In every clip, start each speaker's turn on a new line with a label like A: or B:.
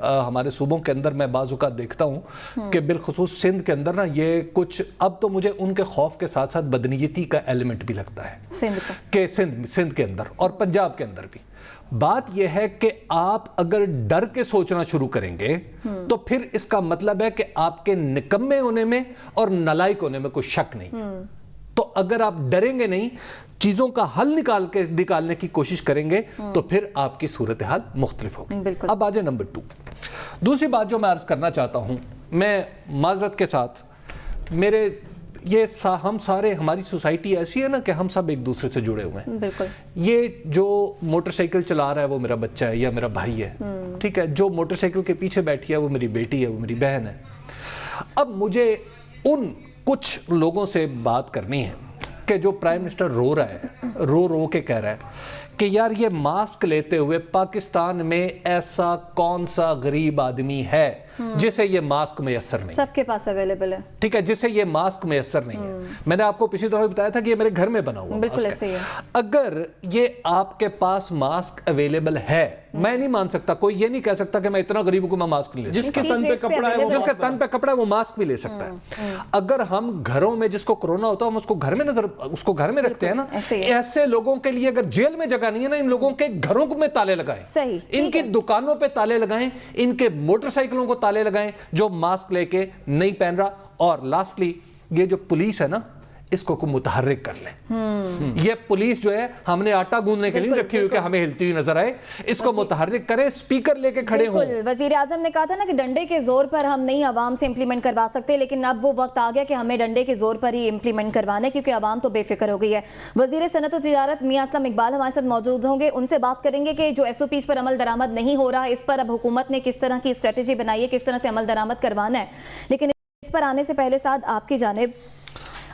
A: ہمارے صوبوں کے اندر میں بعض اوقات دیکھتا ہوں کہ بالخصوص سندھ کے اندر نا یہ کچھ اب تو مجھے ان کے خوف کے ساتھ ساتھ بدنیتی کا ایلیمنٹ بھی لگتا ہے کہ سندھ کے اندر اور پنجاب کے اندر بھی بات یہ ہے کہ آپ اگر ڈر کے سوچنا شروع کریں گے تو پھر اس کا مطلب ہے کہ آپ کے نکمے ہونے میں اور نالائق ہونے میں کوئی شک نہیں. تو اگر آپ ڈریں گے نہیں، چیزوں کا حل نکالنے کی کوشش کریں گے تو پھر آپ کی صورتحال مختلف ہوگی. اب آجائے نمبر 2. دوسری بات جو میں عرض کرنا چاہتا ہوں، میں معذرت کے ساتھ ہم سارے ہماری سوسائٹی ایسی ہے نا کہ ہم سب ایک دوسرے سے جڑے ہوئے ہیں.
B: بالکل.
A: یہ جو موٹر سائیکل چلا رہا ہے وہ میرا بچہ ہے یا میرا بھائی ہے، ٹھیک ہے. جو موٹر سائیکل کے پیچھے بیٹھی ہے وہ میری بیٹی ہے، وہ میری بہن ہے. اب مجھے ان کچھ لوگوں سے بات کرنی ہے کہ جو پرائم منسٹر رو رہا ہے، رو کے کہہ رہا ہے کہ یار یہ ماسک لیتے ہوئے پاکستان میں ایسا کون سا غریب آدمی ہے جسے یہ ماسک میسر نہیں،
B: سب کے پاس اویلیبل ہے،
A: ٹھیک ہے، جسے یہ ماسک میسر نہیں ہے. میں نے آپ کو پچھلی دفعہ بتایا تھا کہ یہ میرے گھر میں بنا ہوا ماسک ہے. اگر یہ آپ کے پاس ماسک اویلیبل ہے، میں نہیں مان سکتا، کوئی یہ نہیں کہہ سکتا کہ میں اتنا غریب ہوں کہ میں ماسک نہیں لے سکتا.
C: جس کے تن پہ
A: کپڑا ہے وہ ماسک بھی لے سکتا ہے. اگر ہم گھروں میں جس کو کورونا ہوتا ہے ہم اس کو گھر میں رکھتے ہیں نا، ایسے لوگوں کے لیے اگر جیل میں جگہ نہیں ہے نا، ان لوگوں کے گھروں میں تالے لگائیں، ان کی دکانوں پہ تالے لگائیں، ان کے موٹر سائیکلوں کو تالے لگائیں جو ماسک لے کے نہیں پہن رہا. اور لاسٹلی یہ جو پولیس ہے نا، اس کو متحرک کر لیں. یہ پولیس جو ہے ہم نے آٹا گوندنے کے لیے رکھی ہوئی کہ ہمیں ہلتی ہوئی نظر آئے، اس کو متحرک کریں، سپیکر لے کے کھڑے ہوں.
B: وزیر اعظم نے کہا تھا نا کہ ڈنڈے کے زور پر ہم نہیں عوام سے امپلیمنٹ کروا سکتے، لیکن اب وہ وقت آ گیا کہ ہمیں ڈنڈے کے زور پر ہی امپلیمنٹ کروانا ہے کیونکہ عوام تو بے فکر ہو گئی ہے. وزیر صنعت و تجارت میاں اسلم اقبال ہمارے ساتھ موجود ہوں گے، ان سے بات کریں گے کہ جو ایس او پیز پر عمل درآمد نہیں ہو رہا، اس پر اب حکومت نے کس طرح کی اسٹریٹجی بنائی ہے، کس طرح سے عمل درآمد کروانا ہے. لیکن اس پر آنے سے پہلے ساتھ آپ کی جانب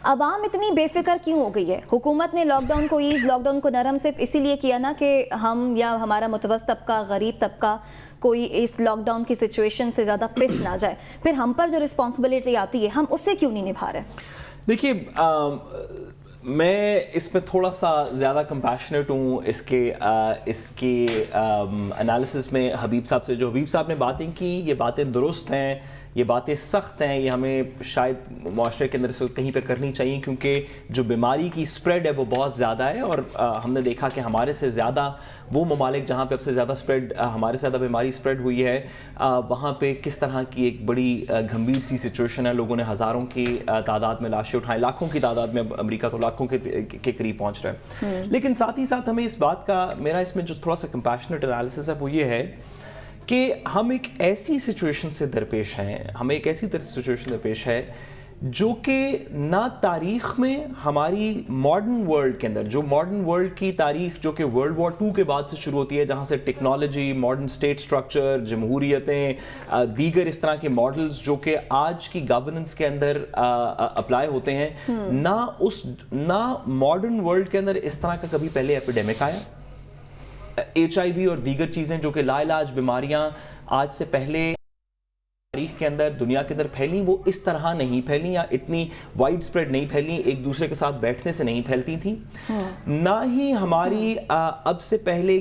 B: عوام اتنی بے فکر کیوں ہو گئی ہے؟ حکومت نے لاک ڈاؤن کو ایز، لاک ڈاؤن کو نرم صرف اسی لیے کیا نا کہ ہم یا ہمارا متوسط طبقہ، غریب طبقہ کوئی اس لاک ڈاؤن کی سچویشن سے زیادہ پس نہ جائے. پھر ہم پر جو رسپانسبلٹی آتی ہے ہم اسے کیوں نہیں نبھا رہے؟
C: دیکھیے، میں اس میں تھوڑا سا زیادہ کمپیشنیٹ ہوں اس کے انالیسس میں حبیب صاحب سے. جو حبیب صاحب نے باتیں کی، یہ باتیں درست ہیں، یہ باتیں سخت ہیں، یہ ہمیں شاید معاشرے کے اندر سے کہیں پہ کرنی چاہیے کیونکہ جو بیماری کی سپریڈ ہے وہ بہت زیادہ ہے. اور ہم نے دیکھا کہ ہمارے سے زیادہ وہ ممالک جہاں پہ اب سے زیادہ ہمارے سے زیادہ بیماری سپریڈ ہوئی ہے، وہاں پہ کس طرح کی ایک بڑی گھمبیر سی سچویشن ہے. لوگوں نے ہزاروں کی تعداد میں لاشیں اٹھائیں، لاکھوں کی تعداد میں امریکہ تو لاکھوں کے قریب پہنچ رہا ہے. لیکن ساتھ ہی ساتھ ہمیں اس بات کا، میرا اس میں جو تھوڑا سا کمپیشنیٹ انالیسس ہے وہ یہ ہے کہ ہم ایک ایسی سچویشن سے درپیش ہے جو کہ نہ تاریخ میں ہماری ماڈرن ورلڈ کے اندر، جو ماڈرن ورلڈ کی تاریخ جو کہ ورلڈ وار 2 کے بعد سے شروع ہوتی ہے، جہاں سے ٹیکنالوجی، ماڈرن اسٹیٹ سٹرکچر، جمہوریتیں، دیگر اس طرح کے ماڈلز جو کہ آج کی گورننس کے اندر اپلائی ہوتے ہیں، نہ ماڈرن ورلڈ کے اندر اس طرح کا کبھی پہلے ایپیڈیمک آیا. HIV اور دیگر چیزیں جو کہ لا علاج بیماریاں آج سے پہلے تاریخ کے اندر دنیا کے اندر پھیلیں، وہ اس طرح نہیں پھیلیں یا اتنی وائڈ سپریڈ نہیں پھیلیں، ایک دوسرے کے ساتھ بیٹھنے سے نہیں پھیلتی تھیں. نہ ہی ہماری اب سے پہلے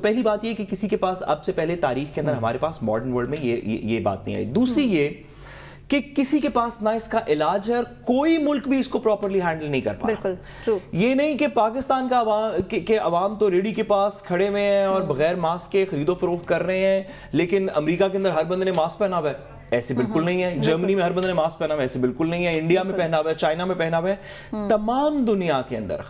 C: پہلی بات یہ کہ کسی کے پاس اب سے پہلے تاریخ کے اندر ہمارے پاس ماڈرن ورلڈ میں یہ بات نہیں آئی. دوسری یہ کہ کسی کے پاس نہ اس کا علاج ہے اور کوئی ملک بھی اس کو پراپرلی ہینڈل نہیں کر پا رہا.
B: بالکل.
C: یہ نہیں کہ پاکستان کا عوام تو ریڈی کے پاس کھڑے ہوئے ہیں اور بغیر ماسک کے خرید و فروخت کر رہے ہیں، لیکن امریکہ کے اندر ہر بندے نے ماسک پہنا ہوا ہے، ایسے بالکل نہیں ہے. جرمنی میں ہر بندے نے ماسک پہنا ہوا ہے، ایسے بالکل نہیں ہے. انڈیا میں پہنا ہوا ہے، چائنا میں پہنا ہوا ہے. تمام دنیا کے اندر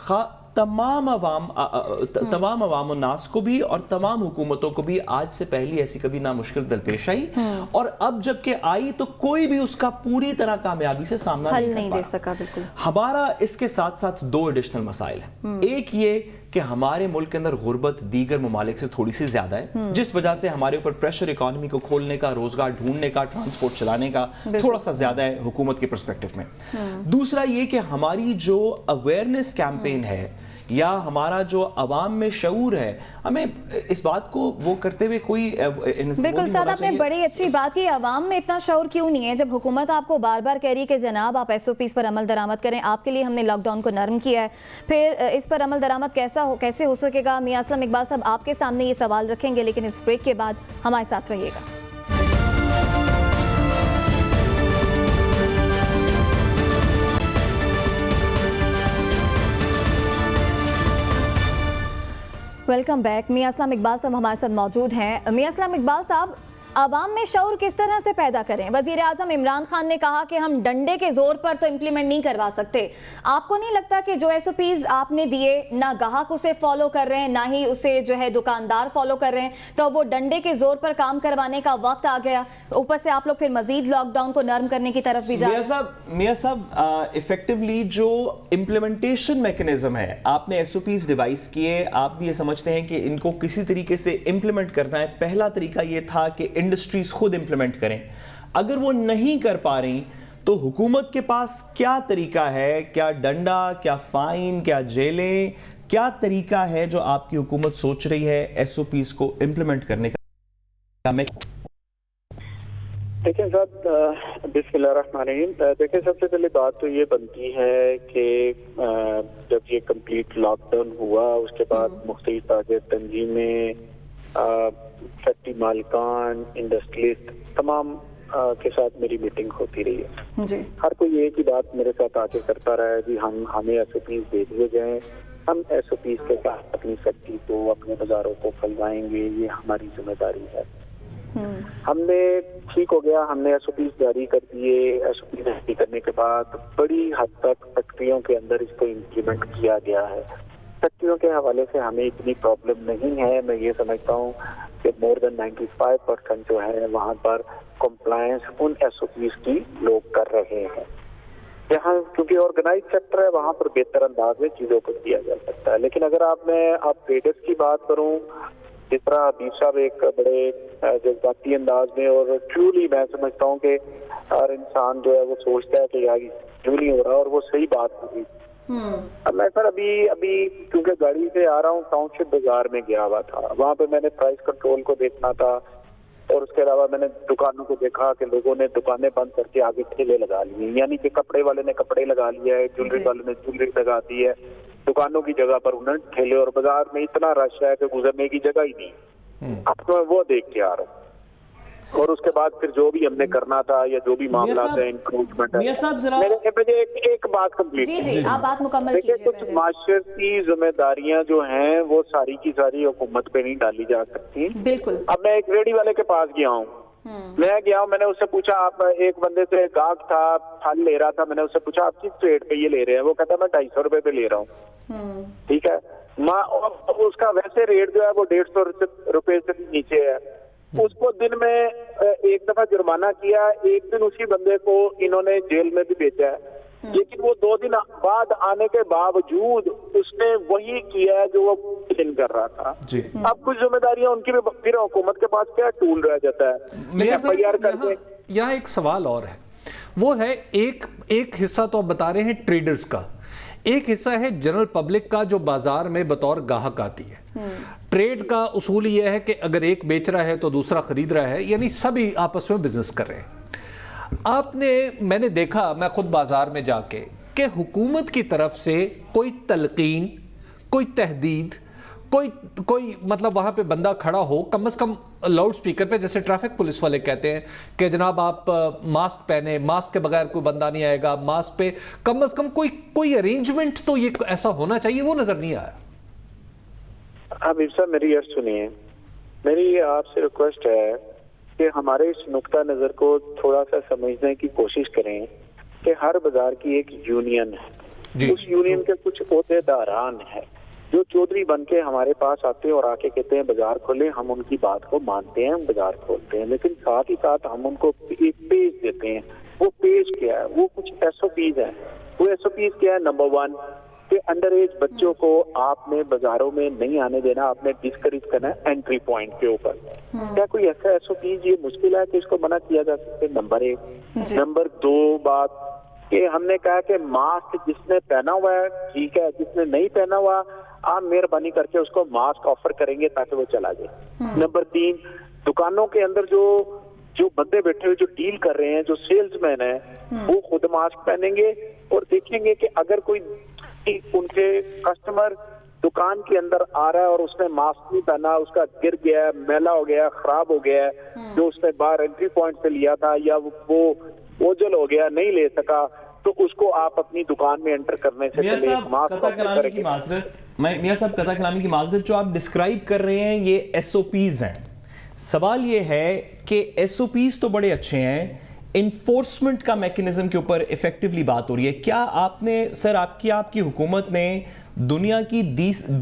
C: تمام عوام الناس کو بھی اور تمام حکومتوں کو بھی آج سے پہلی ایسی کبھی نہ مشکل درپیش آئی، اور اب جب کہ آئی تو کوئی بھی اس کا پوری طرح کامیابی سے سامنا نہیں
B: دے سکا. بالکل.
C: ہمارا اس کے ساتھ ساتھ 2 ایڈیشنل مسائل ہیں. ایک یہ کہ ہمارے ملک کے اندر غربت دیگر ممالک سے تھوڑی سی زیادہ ہے، جس وجہ سے ہمارے اوپر پریشر اکانومی کو کھولنے کا، روزگار ڈھونڈنے کا، ٹرانسپورٹ چلانے کا تھوڑا سا زیادہ ہے حکومت کے پرسپیکٹیو میں. دوسرا یہ کہ ہماری جو اویئرنیس کیمپین ہے یا ہمارا جو عوام میں شعور ہے, ہمیں اس بات کو وہ کرتے ہوئے کوئی
B: بالکل سعد, آپ نے بڑی اچھی بات کی. عوام میں اتنا شعور کیوں نہیں ہے جب حکومت آپ کو بار بار کہہ رہی ہے کہ جناب آپ SOPs پر عمل درآمد کریں, آپ کے لیے ہم نے لاک ڈاؤن کو نرم کیا ہے, پھر اس پر عمل درآمد کیسے ہو سکے گا؟ میاں اسلم اقبال صاحب آپ کے سامنے یہ سوال رکھیں گے, لیکن اس بریک کے بعد ہمارے ساتھ رہیے گا. Welcome back. میاں اسلم اقبال صاحب ہمارے ساتھ موجود ہیں. میاں اسلم اقبال صاحب, عوام میں شعور کس طرح سے پیدا کریں؟ وزیر اعظم عمران خان نے کہا کہ ہم ڈنڈے کے زور پر تو امپلیمنٹ نہیں کروا سکتے. آپ کو نہیں لگتا کہ جو SOPs آپ نے دیے, نہ گاہک اسے فالو کر رہے ہیں, نہ ہی اسے جو ہے دکاندار فالو کر رہے ہیں, تو وہ ڈنڈے کے زور پر کام کروانے کا وقت آ گیا, اوپر سے آپ لوگ پھر مزید لاک ڈاؤن کو نرم کرنے کی طرف بھی جا رہے ہیں؟
C: میاں صاحب ایفیکٹولی جو امپلیمنٹیشن میکنزم ہے, آپ نے SOPs ڈیوائس کیے, آپ بھی یہ سمجھتے ہیں کہ ان کو کسی طریقے سے امپلیمنٹ کرنا ہے. پہلا طریقہ یہ تھا کہ انڈسٹریز خود امپلیمنٹ کریں. اگر وہ نہیں کر پا رہی تو حکومت کے پاس کیا طریقہ ہے؟ کیا ڈنڈا, کیا فائن, کیا جیلیں, کیا طریقہ ہے جو آپ کی حکومت سوچ رہی ہے SOPs کو امپلیمنٹ کرنے کا؟
D: دیکھیں صاحب, بسم اللہ الرحمن الرحیم. دیکھیں سب سے پہلے بات تو یہ بنتی ہے کہ جب یہ کمپلیٹ لاک ڈاؤن ہوا, اس کے بعد مختلف تاجر تنظیمیں, فیکٹری مالکان, انڈسٹریلسٹ, تمام کے ساتھ میری میٹنگ ہوتی رہی ہے.
B: جی,
D: ہر کوئی ایک ہی بات میرے ساتھ آ کے کرتا رہا ہے, جی ہمیں SOPs دے دیے جائیں, ہم SOPs کے ساتھ اپنی فیکٹری کو, اپنے بازاروں کو پھیلوائیں گے, یہ ہماری ذمہ داری ہے. ہم نے ٹھیک ہو گیا, ہم نے SOPs جاری کر دیے. SOPs جاری کرنے کے بعد بڑی حد تک فیکٹریوں کے اندر اس کو امپلیمنٹ کیا گیا ہے. فیکٹریوں کے حوالے سے ہمیں اتنی پرابلم نہیں ہے. میں یہ سمجھتا ہوں کہ مور دین 95% جو ہے وہاں پر کمپلائنس ان SOPs کی لوگ کر رہے ہیں. جہاں کیونکہ آرگنائز سیکٹر ہے وہاں پر بہتر انداز میں چیزوں کو کیا جا سکتا ہے. لیکن اگر آپ ٹریڈرز کی بات کروں, جس طرح حبیب صاحب ایک بڑے جذباتی انداز میں, اور ٹرولی میں سمجھتا ہوں کہ ہر انسان جو ہے وہ سوچتا ہے کہ یار کیوں نہیں ہو رہا, اور وہ صحیح بات ہوگی. اب میں سر ابھی کیونکہ گاڑی سے آ رہا ہوں, ٹاؤن شپ بازار میں گیا ہوا تھا, وہاں پہ میں نے پرائس کنٹرول کو دیکھنا تھا, اور اس کے علاوہ میں نے دکانوں کو دیکھا کہ لوگوں نے دکانیں بند کر کے آگے ٹھیلے لگا لیے, یعنی کہ کپڑے والے نے کپڑے لگا لیا ہے, جویلری والے نے جویلری لگا دی ہے, دکانوں کی جگہ پر انہوں نے ٹھیلے, اور بازار میں اتنا رش ہے کہ گزرنے کی جگہ ہی نہیں. اب تو میں وہ دیکھ کے آ رہا ہوں, اور اس کے بعد پھر جو بھی ہم نے کرنا تھا یا جو بھی معاملات ہیں, انکروچمنٹ ہے. مجھے ایک بات کمپلیٹ,
B: جی آپ بات مکمل کیجئے.
D: کچھ معاشرتی ذمہ داریاں جو ہیں وہ ساری کی ساری حکومت پہ نہیں ڈالی جا سکتی.
B: بالکل.
D: اب میں ایک ریڈی والے کے پاس گیا ہوں, میں نے اس سے پوچھا, آپ ایک بندے سے گاہک تھا, پھل لے رہا تھا, میں نے اس سے پوچھا آپ کس ریٹ پہ یہ لے رہے ہیں؟ وہ کہتا میں 250 روپے پہ لے رہا ہوں. ٹھیک ہے, اس کا ویسے ریٹ جو ہے وہ 150 روپے سے نیچے ہے. اس کو دن میں ایک دفعہ جرمانہ کیا, ایک دن اسی بندے کو انہوں نے جیل میں بھی بھیجا ہے, لیکن وہ 2 دن بعد آنے کے باوجود اس نے وہی کیا ہے جو وہ دن کر رہا تھا. اب کچھ ذمہ داریاں ان کی بھی, پھر حکومت کے پاس کیا ٹول رہ جاتا ہے.
A: یہاں ایک سوال اور ہے, وہ ہے ایک حصہ تو آپ بتا رہے ہیں ٹریڈرز کا, ایک حصہ ہے جنرل پبلک کا جو بازار میں بطور گاہک آتی ہے. ٹریڈ کا اصول یہ ہے کہ اگر ایک بیچ رہا ہے تو دوسرا خرید رہا ہے, یعنی سبھی آپس میں بزنس کر رہے ہیں. میں نے دیکھا, میں خود بازار میں جا کے, کہ حکومت کی طرف سے کوئی تلقین, کوئی تہدید, کوئی مطلب وہاں پہ بندہ کھڑا ہو, کم از کم لاؤڈ سپیکر پہ, جیسے ٹریفک پولیس والے کہتے ہیں کہ جناب آپ ماسک پہنے, ماسک کے بغیر کوئی بندہ نہیں آئے گا, ماسک پہ کم از کم کوئی ارینجمنٹ تو یہ ایسا ہونا چاہیے, وہ نظر نہیں آیا.
D: حبیب صاحب میری عرض سنیے, میری آپ سے ریکویسٹ ہے کہ ہمارے اس نقطہ نظر کو تھوڑا سا سمجھنے کی کوشش کریں کہ ہر بازار کی ایک یونین ہے, اس یونین کے کچھ عہدے داران ہیں جو چودھری بن کے ہمارے پاس آتے ہیں اور آ کے کہتے ہیں بازار کھولیں, ہم ان کی بات کو مانتے ہیں, ہم بازار کھولتے ہیں, لیکن ساتھ ہی ساتھ ہم ان کو ایک پیج دیتے ہیں. وہ پیج کیا ہے؟ وہ کچھ SOPs ہیں. وہ SOPs کیا ہے؟ نمبر 1 کہ انڈر ایج بچوں کو آپ نے بازاروں میں نہیں آنے دینا, آپ نے ڈسکریج کرنا ہے انٹری پوائنٹ کے اوپر. کیا کوئی ایسا SOPs یہ مشکل ہے کہ اس کو منع کیا جا سکتے؟ نمبر 1. نمبر 2 بات کہ ہم نے کہا کہ ماسک جس نے پہنا ہوا ہے ٹھیک ہے, جس نے نہیں پہنا ہوا آپ مہربانی کر کے اس کو ماسک آفر کریں گے تاکہ وہ چلا جائے. نمبر 3, دکانوں کے اندر جو بندے بیٹھے ہوئے جو ڈیل کر رہے ہیں, جو سیلز مین ہیں, وہ خود ماسک پہنیں گے اور دیکھیں گے کہ اگر کوئی ان کے کسٹمر دکان کے اندر آ رہا ہے اور اس نے ماسک نہیں پہنا, اس کا گر گیا ہے, میلا ہو گیا, خراب ہو گیا ہے, جو اس نے باہر انٹری پوائنٹ سے لیا تھا یا وہ اوجل ہو گیا نہیں لے سکا, تو اس کو آپ اپنی دکان میں انٹر کرنے سے
C: میاں صاحب قطع کلامی کی معذرت, جو آپ ڈسکرائب کر رہے ہیں یہ ایس او پیز ہیں. سوال یہ ہے کہ ایس او پیز تو بڑے اچھے ہیں, انفورسمنٹ کا میکنزم کے اوپر ایفیکٹولی بات ہو رہی ہے. کیا آپ نے سر آپ کی حکومت نے دنیا کی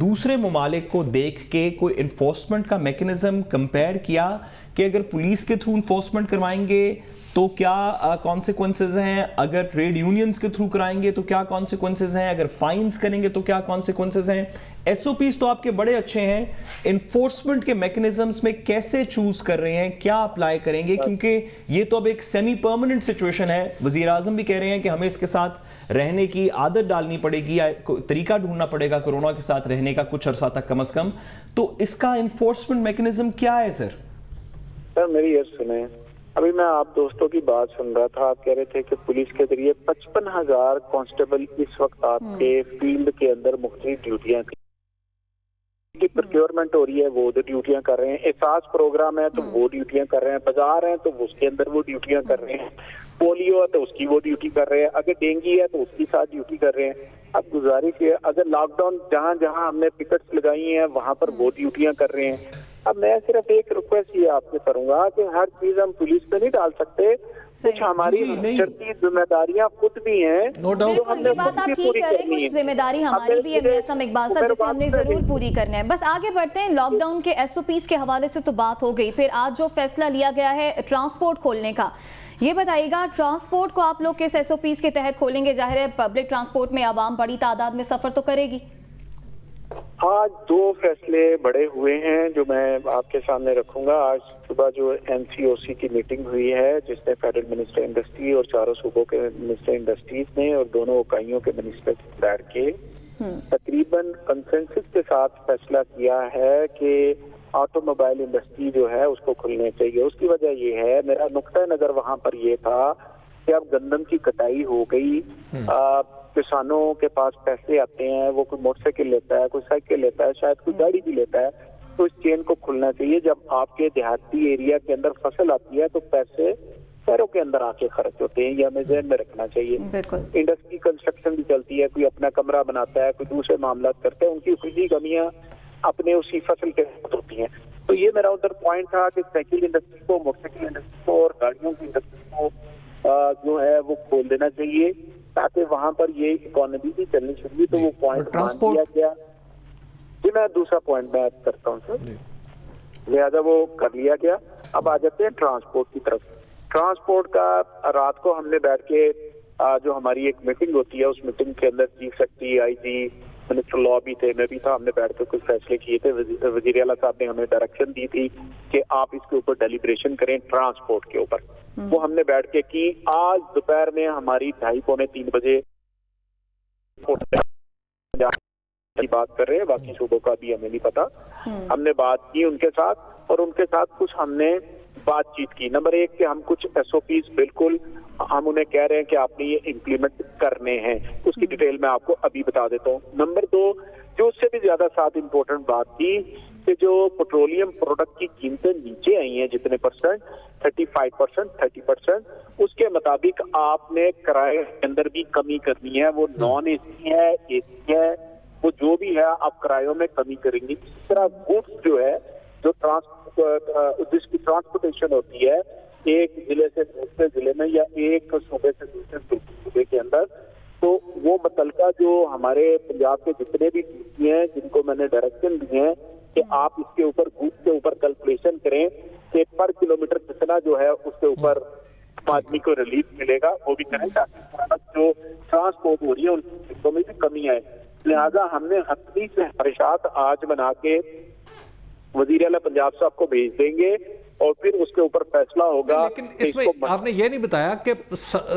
C: دوسرے ممالک کو دیکھ کے کوئی انفورسمنٹ کا میکنزم کمپیئر کیا کہ اگر پولیس کے تھرو انفورسمنٹ کروائیں گے تو کیا کانسیکوینسز ہیں, اگر ٹریڈ یونینز کے تھرو کرائیں گے تو کیا کانسیکوینسز ہیں, اگر فائنز کریں گے تو کیا کانسیکوینسز ہیں؟ ایس او پیز تو آپ کے بڑے اچھے ہیں, انفورسمنٹ کے میکنزمز میں کیسے چوز کر رہے ہیں, کیا اپلائی کریں گے؟ کیونکہ یہ تو اب ایک سیمی پرماننٹ سچویشن ہے. وزیر اعظم بھی کہہ رہے ہیں کہ ہمیں اس کے ساتھ رہنے کی عادت ڈالنی پڑے گی یا طریقہ ڈھونڈنا پڑے گا کورونا کے ساتھ رہنے کا کچھ عرصہ تک کم از کم. تو اس کا انفورسمنٹ میکنزم کیا ہے سر؟
D: سر میری یہ سنیں, ابھی میں آپ دوستوں کی بات سن رہا تھا, آپ کہہ رہے تھے کہ پولیس کے ذریعے 55,000 کانسٹیبل اس وقت آپ کے فیلڈ کے اندر مختلف ڈیوٹیاں کی پروکیورمنٹ ہو رہی ہے, وہ ڈیوٹیاں کر رہے ہیں, احساس پروگرام ہے تو وہ ڈیوٹیاں کر رہے ہیں, بازار ہیں تو اس کے اندر وہ ڈیوٹیاں کر رہے ہیں, پولیو ہے تو اس کی وہ ڈیوٹی کر رہے ہیں, اگر ڈینگی ہے تو اس کی ساتھ ڈیوٹی کر رہے ہیں. اب گزارش ہے اگر لاک ڈاؤن جہاں جہاں ہم نے پکٹس لگائی ہیں وہاں پر وہ ڈیوٹیاں کر رہے ہیں. اب میں صرف ایک ریکویسٹ یہ آپ سے کروں گا کہ ہر چیز ہم پولیس پہ نہیں ڈال سکتے, کچھ ہماری شرعی ذمہ داریاں خود بھی ہیں.
B: بالکل یہ بات آپ ٹھیک کر رہے ہیں, کچھ ذمہ داری ہماری بھی ہے میسم اقبال صاحب, جسے ہم نے ضرور پوری کرنا ہے. بس آگے بڑھتے ہیں. لاک ڈاؤن کے ایس او پیز کے حوالے سے تو بات ہو گئی, پھر آج جو فیصلہ لیا گیا ہے ٹرانسپورٹ کھولنے کا, یہ بتائیے گا ٹرانسپورٹ کو آپ لوگ کس ایس او پیز کے تحت کھولیں گے؟ ظاہر ہے پبلک ٹرانسپورٹ میں عوام بڑی تعداد میں سفر تو کرے گی.
D: آج 2 فیصلے بڑے ہوئے ہیں جو میں آپ کے سامنے رکھوں گا. آج صبح جو این سی او سی کی میٹنگ ہوئی ہے جس میں فیڈرل منسٹر انڈسٹری اور چاروں صوبوں کے منسٹر انڈسٹریز نے اور دونوں اکائیوں کے منسٹر بیٹھ کے تقریباً کنسنسس کے ساتھ فیصلہ کیا ہے کہ آٹو موبائل انڈسٹری جو ہے اس کو کھلنے چاہیے. اس کی وجہ یہ ہے, میرا نقطۂ نظر وہاں پر یہ تھا کہ اب گندم کی کٹائی ہو گئی, کسانوں کے پاس پیسے آتے ہیں, وہ کوئی موٹر سائیکل لیتا ہے, کوئی سائیکل لیتا ہے, شاید کوئی گاڑی بھی لیتا ہے, تو اس چین کو کھلنا چاہیے. جب آپ کے دیہاتی ایریا کے اندر فصل آتی ہے تو پیسے شہروں کے اندر آ کے خرچ ہوتے ہیں, یہ ہمیں ذہن میں رکھنا چاہیے. انڈسٹری کنسٹرکشن بھی چلتی ہے, کوئی اپنا کمرہ بناتا ہے, کوئی دوسرے معاملات کرتے ہیں, ان کی خودی کمیاں اپنے اسی فصل کے ساتھ ہوتی ہیں. تو یہ میرا ادھر پوائنٹ تھا کہ سائیکل انڈسٹری کو, موٹر سائیکل انڈسٹری کو اور گاڑیوں کی انڈسٹری کو جو ہے وہ کھول دینا چاہیے تاکہ وہاں پر یہ اکانومی بھی چلنی چاہیے. تو وہ پوائنٹ مان دیا گیا. جی میں دوسرا پوائنٹ میں کرتا ہوں سر, لہذا وہ کر لیا گیا. اب آ جاتے ہیں ٹرانسپورٹ کی طرف. ٹرانسپورٹ کا رات کو ہم نے بیٹھ کے جو ہماری ایک میٹنگ ہوتی ہے, اس میٹنگ کے اندر چیف سیکرٹری, آئی جی, منسٹر لا بھی تھے, میں بھی تھا, ہم نے بیٹھ کے کچھ فیصلے کیے تھے. وزیر اعلیٰ صاحب نے ہمیں ڈائریکشن دی تھی کہ آپ اس کے اوپر ڈیلیبریشن کریں ٹرانسپورٹ کے اوپر. وہ ہم نے بیٹھ کے کی. آج دوپہر میں ہماری 2:30-3 بجے بات کر رہے ہیں, باقی صوبوں کا بھی ہمیں نہیں پتا. ہم نے بات کی ان کے ساتھ اور ان کے ساتھ کچھ ہم نے بات چیت کی. نمبر 1 کہ ہم کچھ ایس او پیز بالکل ہم انہیں کہہ رہے ہیں کہ آپ نے یہ امپلیمنٹ کرنے ہیں, اس کی ڈیٹیل میں آپ کو ابھی بتا دیتا ہوں. نمبر 2 جو اس سے بھی زیادہ ساتھ امپورٹنٹ بات تھی کہ جو پیٹرولیم پروڈکٹ کی قیمتیں نیچے آئی ہیں جتنے پرسنٹ, 35%, 30%, اس کے مطابق آپ نے کرائے کے اندر بھی کمی کرنی ہے. وہ نان اے سی ہے, اے سی ہے, وہ جو بھی ہے آپ کرایوں میں کمی کریں گے. اس طرح گڈس جو ہے جو جس کی ٹرانسپورٹیشن ہوتی ہے ایک ضلع سے دوسرے ضلع میں یا ایک صوبے سے دوسرے صوبے کے اندر, تو وہ متعلقہ جو ہمارے پنجاب کے جتنے بھی ڈی ہیں جن کو میں نے ڈائریکشن دی ہیں کہ آپ اس کے اوپر گڈس کے اوپر کیلکولیشن کریں کہ پر کلومیٹر کتنا جو ہے اس کے اوپر آدمی کو ریلیف ملے گا, وہ بھی کریں تاکہ جو ٹرانسپورٹ ہو رہی ہے ان چیزوں میں بھی کمی آئے. لہٰذا ہم نے حتمی سے خواہشات آج بنا کے وزیر اعلیٰ پنجاب صاحب کو بھیج دیں گے اور پھر اس کے اوپر فیصلہ ہوگا.
A: لیکن اس میں آپ نے یہ نہیں بتایا کہ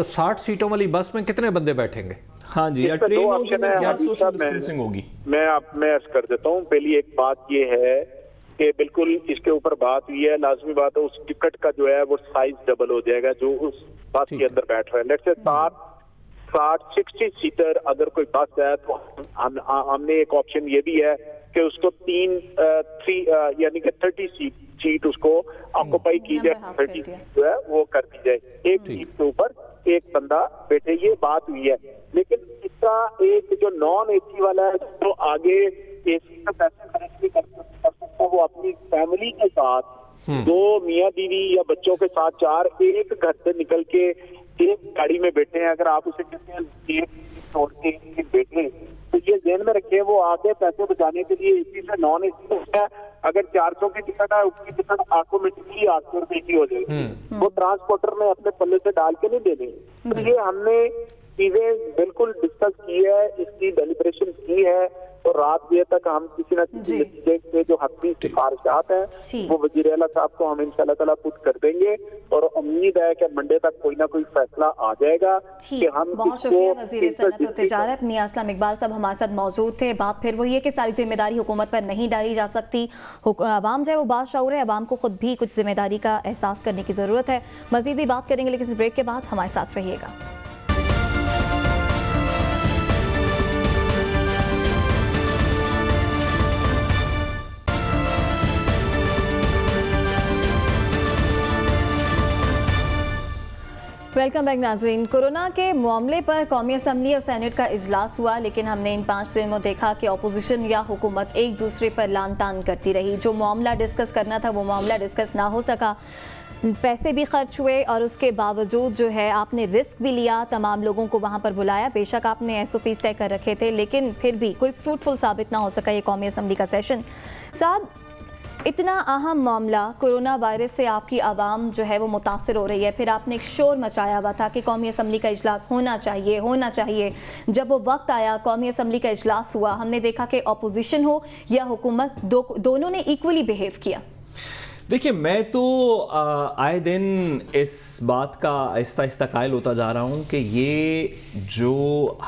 A: 60 سیٹوں والی بس میں کتنے بندے بیٹھیں گے؟
C: ہاں جی، ٹرین ہوگی کیا سوشل ڈسٹینسنگ ہوگی؟
D: میں عرض کر دیتا ہوں. پہلی ایک بات یہ ہے کہ بالکل اس کے اوپر بات ہوئی ہے، لازمی بات ہے اس ٹکٹ کا جو ہے وہ سائز ڈبل ہو جائے گا جو اس بس کے اندر بیٹھ رہا ہے. لیٹس سے 60 سیٹر اگر کوئی بس ہے تو ہم نے ایک آپشن یہ بھی ہے کہ اس کو 3 یعنی کہ 30 سیٹ اس کو آکوپائی کی جائے، 30 جو ہے وہ کر دی جائے، ایک سیٹ کے اوپر ایک بندہ بیٹھے. یہ بات ہوئی ہے. لیکن اس کا ایک جو نان اے سی والا ہے جو آگے اے سی کا پیسے خرچ نہیں کر سکتا، وہ اپنی فیملی کے ساتھ 2 میاں بیوی یا بچوں کے ساتھ 4 ایک گھر سے نکل کے ایک گاڑی میں بیٹھے ہیں. اگر آپ اسے کہتے ہیں چھوڑ کے بیٹھے تو یہ ذہن میں رکھے وہ آگے پیسے بچانے کے لیے اے سی سے نان اے سی ہے. اگر 400 کی ٹکٹ ہے اس کی ٹکٹ آٹومیٹکلی 800 روپے کی ہو جائے گی. وہ ٹرانسپورٹر نے اپنے پلے سے ڈال کے نہیں دے دیں. تو یہ ہم نے چیزیں بالکل ڈسکس کی ہے، اس کی ڈیلیبریشن کی ہے اور رات دیر تک ہم کسی نہ کسی نتیجے کے جو حقیقی سفارشات ہیں وہ وزیر اعلیٰ صاحب کو ہم انشاءاللہ تعالیٰ پٹ کر دیں گے اور امید ہے کہ منڈے تک کوئی نہ کوئی فیصلہ آ جائے گا.
B: بہت شکریہ وزیر صنعت و تجارت میاں اسلم اقبال صاحب ہمارے ساتھ موجود تھے. بات پھر وہی ہے کہ ساری ذمہ داری حکومت پر نہیں ڈالی جا سکتی. عوام جو ہے وہ باشعور ہے، عوام کو خود بھی کچھ ذمہ داری کا احساس کرنے کی ضرورت ہے. مزید بھی بات کریں گے لیکن اس بریک کے بعد ہمارے ساتھ رہیے گا. ویلکم بیک ناظرین. کورونا کے معاملے پر قومی اسمبلی اور سینٹ کا اجلاس ہوا، لیکن ہم نے ان 5 دنوں میں دیکھا کہ اپوزیشن یا حکومت ایک دوسرے پر لان تان کرتی رہی. جو معاملہ ڈسکس کرنا تھا وہ معاملہ ڈسکس نہ ہو سکا. پیسے بھی خرچ ہوئے اور اس کے باوجود جو ہے آپ نے رسک بھی لیا، تمام لوگوں کو وہاں پر بلایا. بے شک آپ نے ایس او پیز طے کر رکھے تھے لیکن پھر بھی کوئی فروٹفل ثابت نہ ہو سکا یہ قومی اسمبلی کا سیشن. ساتھ اتنا اہم معاملہ کورونا وائرس سے آپ کی عوام جو ہے وہ متاثر ہو رہی ہے. پھر آپ نے ایک شور مچایا ہوا تھا کہ قومی اسمبلی کا اجلاس ہونا چاہیے. جب وہ وقت آیا قومی اسمبلی کا اجلاس ہوا، ہم نے دیکھا کہ اپوزیشن ہو یا حکومت دونوں نے ایکولی بیہیو کیا.
C: دیکھیے میں تو آئے دن اس بات کا آہستہ آہستہ قائل ہوتا جا رہا ہوں کہ یہ جو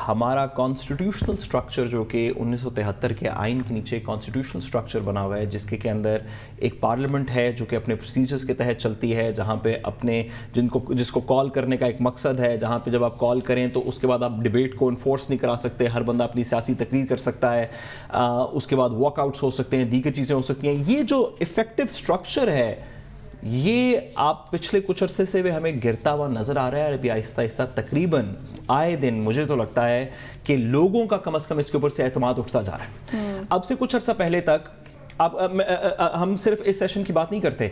C: ہمارا کانسٹیٹیوشنل سٹرکچر جو کہ 1973 کے آئین کے نیچے کانسٹیٹیوشنل سٹرکچر بنا ہوا ہے جس کے اندر ایک پارلیمنٹ ہے جو کہ اپنے پروسیجرز کے تحت چلتی ہے، جہاں پہ اپنے جس کو کال کرنے کا ایک مقصد ہے، جہاں پہ جب آپ کال کریں تو اس کے بعد آپ ڈیبیٹ کو انفورس نہیں کرا سکتے، ہر بندہ اپنی سیاسی تقریر کر سکتا ہے، اس کے بعد واک آؤٹس ہو سکتے ہیں، دیگر چیزیں ہو سکتی ہیں. یہ جو افیکٹو سٹرکچر ہے یہ آپ پچھلے کچھ عرصے سے بھی ہمیں گرتا ہوا نظر آ رہا ہے. ابھی آہستہ آہستہ تقریباً آئے دن مجھے تو لگتا ہے کہ لوگوں کا کم از کم اس کے اوپر سے اعتماد اٹھتا جا رہا ہے. اب سے کچھ عرصہ پہلے تک ہم صرف اس سیشن کی بات نہیں کرتے،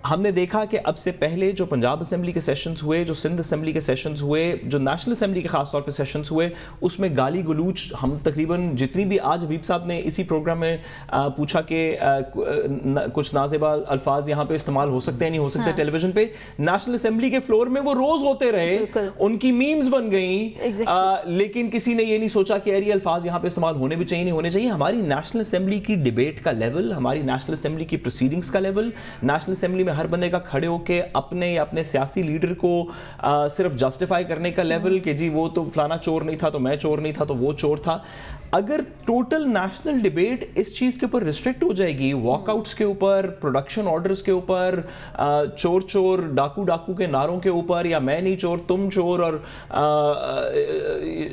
C: ہم نے دیکھا کہ اب سے پہلے جو پنجاب اسمبلی کے سیشنز ہوئے، جو سندھ اسمبلی کے سیشنز ہوئے، جو نیشنل اسمبلی کے خاص طور پہ سیشنز ہوئے، اس میں گالی گلوچ ہم تقریباً جتنی بھی آج حبیب صاحب نے اسی پروگرام میں پوچھا کہ کچھ نازیبا الفاظ یہاں پہ استعمال ہو سکتے ہیں نہیں ہو سکتے ٹیلی ویژن پہ، نیشنل اسمبلی کے فلور میں وہ روز ہوتے رہے، ان کی میمز بن گئیں، لیکن کسی نے یہ نہیں سوچا کہ یہ الفاظ یہاں پہ استعمال ہونے بھی چاہیے نہیں ہونے چاہیے. ہماری نیشنل اسمبلی کی ڈیبیٹ کا لیول، ہماری نیشنل اسمبلی کی پروسیڈنگز کا لیول، نیشنل اسمبلی میں ہر بندے کا کھڑے ہو کے اپنے یا اپنے سیاسی لیڈر کو صرف جسٹیفائی کرنے کا لیول کہ جی وہ تو فلانا چور نہیں تھا تو میں چور نہیں تھا تو وہ چور تھا. اگر ٹوٹل نیشنل ڈیبیٹ اس چیز کے اوپر ریسٹرکٹ ہو جائے گی، واک آؤٹس کے اوپر، پروڈکشن آرڈرز کے اوپر، چور چور ڈاکو ڈاکو کے نعروں کے اوپر، یا میں نہیں چور تم چور اور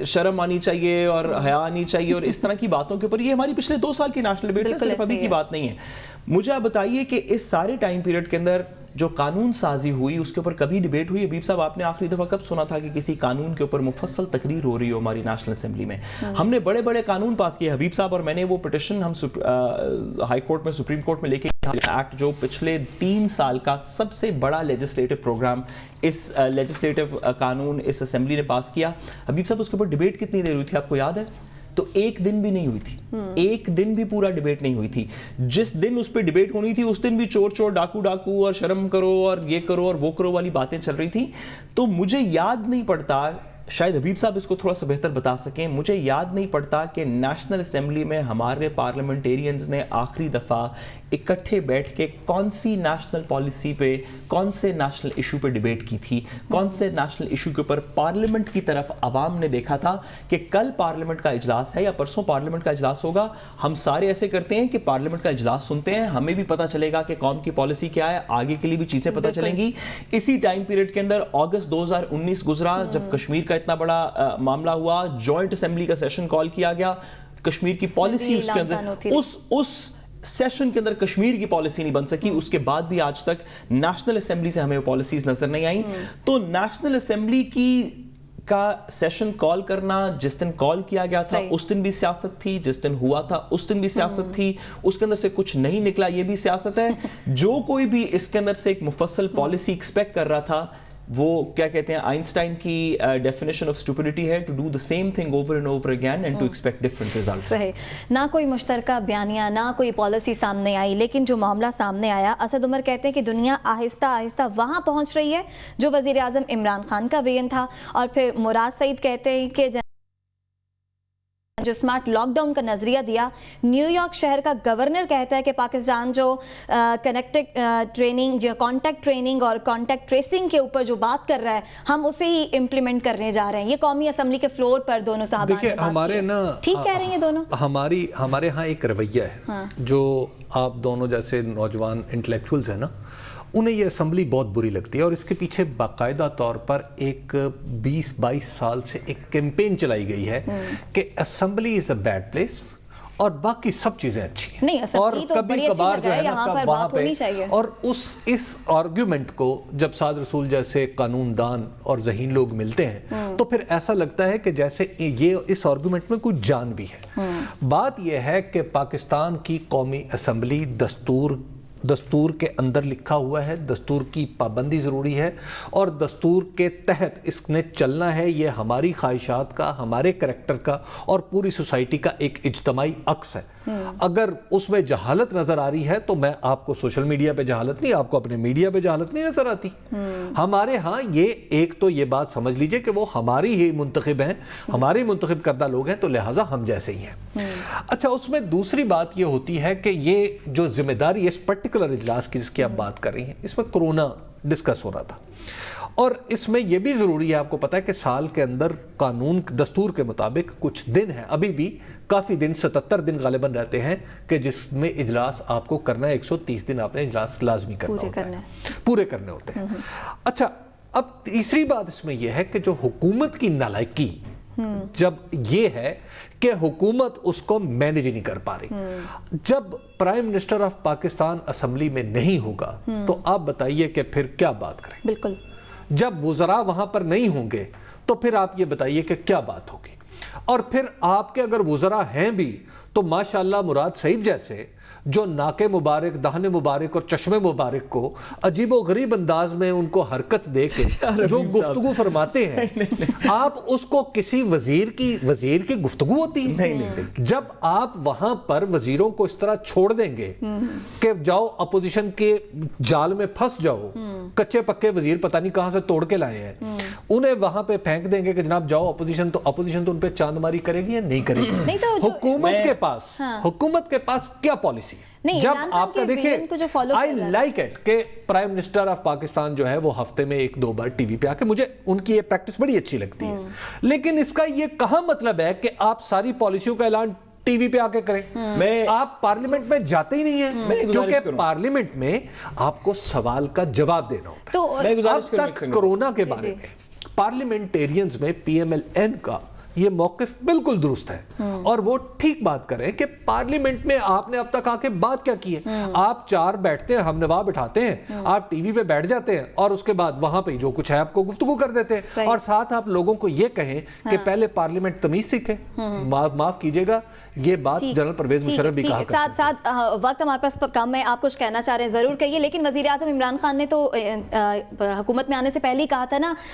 C: شرم آنی چاہیے اور حیا آنی چاہیے اور اس طرح کی باتوں کے اوپر، یہ ہماری پچھلے 2 سال کی نیشنل ڈیبیٹ ہے، صرف ابھی کی بات نہیں ہے. مجھے آپ بتائیے کہ اس سارے ٹائم پیریڈ کے اندر جو قانون سازی ہوئی اس کے اوپر کبھی ڈیبیٹ ہوئی؟ حبیب صاحب آپ نے آخری دفعہ کب سنا تھا کہ کسی قانون کے اوپر مفصل تقریر ہو رہی ہو ہماری نیشنل اسمبلی میں؟ ہم نے بڑے بڑے قانون پاس کیے حبیب صاحب، اور میں نے وہ پٹیشن ہم ہائی کورٹ میں سپریم کورٹ میں لے کے ایکٹ جو پچھلے 3 سال کا سب سے بڑا لیجسلیٹو پروگرام، اس لیجسلیٹو قانون اس اسمبلی نے پاس کیا. حبیب صاحب اس کے اوپر ڈیبیٹ کتنی دیر ہوئی تھی آپ کو یاد ہے؟ تو 1 دن بھی نہیں ہوئی تھی، 1 دن بھی پورا ڈیبیٹ نہیں ہوئی تھی. جس دن اس پہ ڈیبیٹ ہونی تھی اس دن بھی چور چور ڈاکو ڈاکو اور شرم کرو اور یہ کرو اور وہ کرو والی باتیں چل رہی تھی. تو مجھے یاد نہیں پڑتا، شاید حبیب صاحب اس کو تھوڑا سا بہتر بتا سکیں. مجھے یاد نہیں پڑتا کہ نیشنل اسمبلی میں ہمارے پارلیمنٹیرینز نے آخری دفعہ اکٹھے بیٹھ کے کون سی نیشنل پالیسی پہ, کون سے نیشنل ایشو پہ ڈیبیٹ کی تھی, کون سے نیشنل ایشو کے اوپر پارلیمنٹ کی طرف عوام نے دیکھا تھا کہ کل پارلیمنٹ کا اجلاس ہے یا پرسوں پارلیمنٹ کا اجلاس ہوگا. ہم سارے ایسے کرتے ہیں کہ پارلیمنٹ کا اجلاس سنتے ہیں, ہمیں بھی پتہ چلے گا کہ قوم کی پالیسی کیا ہے, آگے کے لیے بھی چیزیں پتہ چلیں گی. اسی ٹائم پیریڈ کے اندر اگست 2019 گزرا جب کشمیر کا اتنا بڑا معاملہ ہوا, جوائنٹ اسمبلی کا سیشن کال کیا گیا, کشمیر کی پالیسی اس کے اندر اس سیشن کے اندر کشمیر کی پالیسی نہیں بن سکی. اس کے بعد بھی آج تک نیشنل اسمبلی سے ہمیں پالیسیز نظر نہیں آئیں. تو نیشنل اسمبلی کا سیشن کال کرنا, جس دن کال کیا گیا تھا اس دن بھی سیاست تھی, جس دن ہوا تھا اس دن بھی سیاست تھی, اس کے اندر سے کچھ نہیں نکلا یہ بھی سیاست ہے. جو کوئی بھی اس کے اندر سے ایک مفصل پالیسی ایکسپیکٹ کر رہا تھا, وہ کیا کہتے ہیں, آئنسٹائن کی ڈیفینیشن آف اسٹوپڈیٹی ہے to do the same thing over and over again and to expect different results.
B: صحیح. نہ کوئی مشترکہ بیانیہ, نہ کوئی پالیسی سامنے آئی, لیکن جو معاملہ سامنے آیا, اسد عمر کہتے ہیں کہ دنیا آہستہ آہستہ وہاں پہنچ رہی ہے جو وزیر اعظم عمران خان کا ویژن تھا. اور پھر مراد سعید کہتے ہیں کہ جو اسمارٹ لاک ڈاؤن کا نظریہ دیا, نیو یارک شہر کا گورنر کہتا ہے کہ پاکستان جو کنیکٹڈ ٹریننگ, جو کانٹیکٹ ٹریننگ اور کانٹیکٹ ٹریسنگ کے اوپر جو بات کر رہا ہے, ہم اسے ہی امپلیمنٹ کرنے جا رہے ہیں. یہ قومی اسمبلی کے فلور پر دونوں صاحبان نے بات
A: ہمارے نا
B: ٹھیک کہہ رہے ہیں دونوں.
A: ہمارے ہاں ایک رویہ ہے جو آپ دونوں جیسے نوجوان انٹلیکچوئلز ہیں نا, انہیں یہ اسمبلی بہت بری لگتی ہے, اور اس کے پیچھے باقاعدہ طور پر ایک 20-22 سال سے ایک کیمپین چلائی گئی ہے کہ assembly is a bad place اور باقی سب چیزیں اچھی ہیں.
B: نہیں,
A: اور
B: اسمبلی تو
A: کبھی
B: بڑی اچھی
A: کبھار
B: جگہ
A: جو
B: ہے,
A: ہے
B: یہاں
A: نا
B: پر
A: وہاں
B: بات ہونی چاہیے.
A: اور اس آرگیومنٹ کو جب سعد رسول جیسے قانون دان اور ذہین لوگ ملتے ہیں تو پھر ایسا لگتا ہے کہ جیسے یہ اس آرگیومنٹ میں کوئی جان بھی ہے. بات یہ ہے کہ پاکستان کی قومی اسمبلی دستور کے اندر لکھا ہوا ہے, دستور کی پابندی ضروری ہے, اور دستور کے تحت اس نے چلنا ہے. یہ ہماری خواہشات کا, ہمارے کریکٹر کا اور پوری سوسائٹی کا ایک اجتماعی عکس ہے. اگر اس میں جہالت نظر آ رہی ہے تو میں آپ کو سوشل میڈیا پہ جہالت نہیں, آپ کو اپنے میڈیا پہ جہالت نہیں نظر آتی. ہمارے ہاں یہ ایک تو یہ بات سمجھ لیجئے کہ وہ ہماری ہی منتخب ہیں, ہماری منتخب کردہ لوگ ہیں, تو لہٰذا ہم جیسے ہی ہیں. اچھا, اس میں دوسری بات یہ ہوتی ہے کہ یہ جو ذمہ داری اس پرٹیکولر اجلاس کی جس کی آپ بات کر رہی ہیں, اس میں کرونا ڈسکس ہو رہا تھا, اور اس میں یہ بھی ضروری ہے, آپ کو پتا ہے کہ سال کے اندر قانون دستور کے مطابق کچھ دن ہیں, ابھی بھی کافی دن 77 دن غالباً رہتے ہیں کہ جس میں اجلاس آپ کو کرنا ہے. 130 دن آپ نے اجلاس لازمی کرنا ہوتا ہے, پورے کرنے ہوتے ہیں. اچھا, اب تیسری بات اس میں یہ ہے کہ جو حکومت کی نالائکی جب یہ ہے کہ حکومت اس کو مینیج نہیں کر پا رہی. جب prime minister of Pakistan assembly میں نہیں ہوگا تو آپ بتائیے کہ پھر کیا بات کریں.
B: بالکل.
A: جب وزراء وہاں پر نہیں ہوں گے تو پھر آپ یہ بتائیے کہ کیا بات ہوگی. اور پھر آپ کے اگر وزراء ہیں بھی تو ماشاءاللہ مراد سعید جیسے جو ناک مبارک, دہن مبارک اور چشم مبارک کو عجیب و غریب انداز میں ان کو حرکت دے کے جو گفتگو فرماتے ہیں, آپ اس کو کسی وزیر کی گفتگو ہوتی ہے. جب آپ وہاں پر وزیروں کو اس طرح چھوڑ دیں گے کہ جاؤ اپوزیشن کے جال میں پھنس جاؤ, کچے پکے وزیر پتہ نہیں کہاں سے توڑ کے لائے ہیں, انہیں وہاں پہ پھینک دیں گے کہ جناب جاؤ اپوزیشن تو ان پہ چاند ماری کرے گی یا نہیں کرے گی. حکومت کے پاس کیا پالیسی؟ جب آپ کا دیکھیں, I like it کہ پرائم منسٹر آف پاکستان جو ہے وہ ہفتے میں 1-2 بار ٹی وی پہ آ کے, مجھے ان کی یہ پریکٹس بڑی اچھی لگتی ہے, لیکن اس کا یہ کہاں مطلب ہے کہ آپ ساری پالیسیوں کا اعلان ٹی وی پہ آ کے کریں. آپ پارلیمنٹ میں جاتے ہی نہیں ہیں, کیونکہ پارلیمنٹ میں آپ کو سوال کا جواب دینا ہوتا ہے. اب تک کرونا کے بارے میں پارلیمنٹیرینز میں پی ایم ایل این کا یہ موقف بالکل درست ہے, اور وہ ٹھیک بات کریں کہ پارلیمنٹ میں آپ نے اب تک آ کے بات کیا کی ہے. آپ 4 بیٹھتے ہیں, ہم نواب بٹھاتے ہیں, آپ ٹی وی پہ بیٹھ جاتے ہیں اور اس کے بعد وہاں پہ جو کچھ ہے آپ کو گفتگو کر دیتے ہیں, اور ساتھ آپ لوگوں کو یہ کہیں کہ پہلے پارلیمنٹ تمیز سیکھے. معاف کیجئے گا, یہ بات جنرل پرویز مشرف بھی کہا کرتے ہیں.
B: ساتھ وقت ہمارے پاس کم ہے, آپ کچھ کہنا چاہ رہے ہیں ضرور کہیے, لیکن وزیر اعظم عمران خان نے تو حکومت میں آنے سے پہلے ہی کہا تھا نا,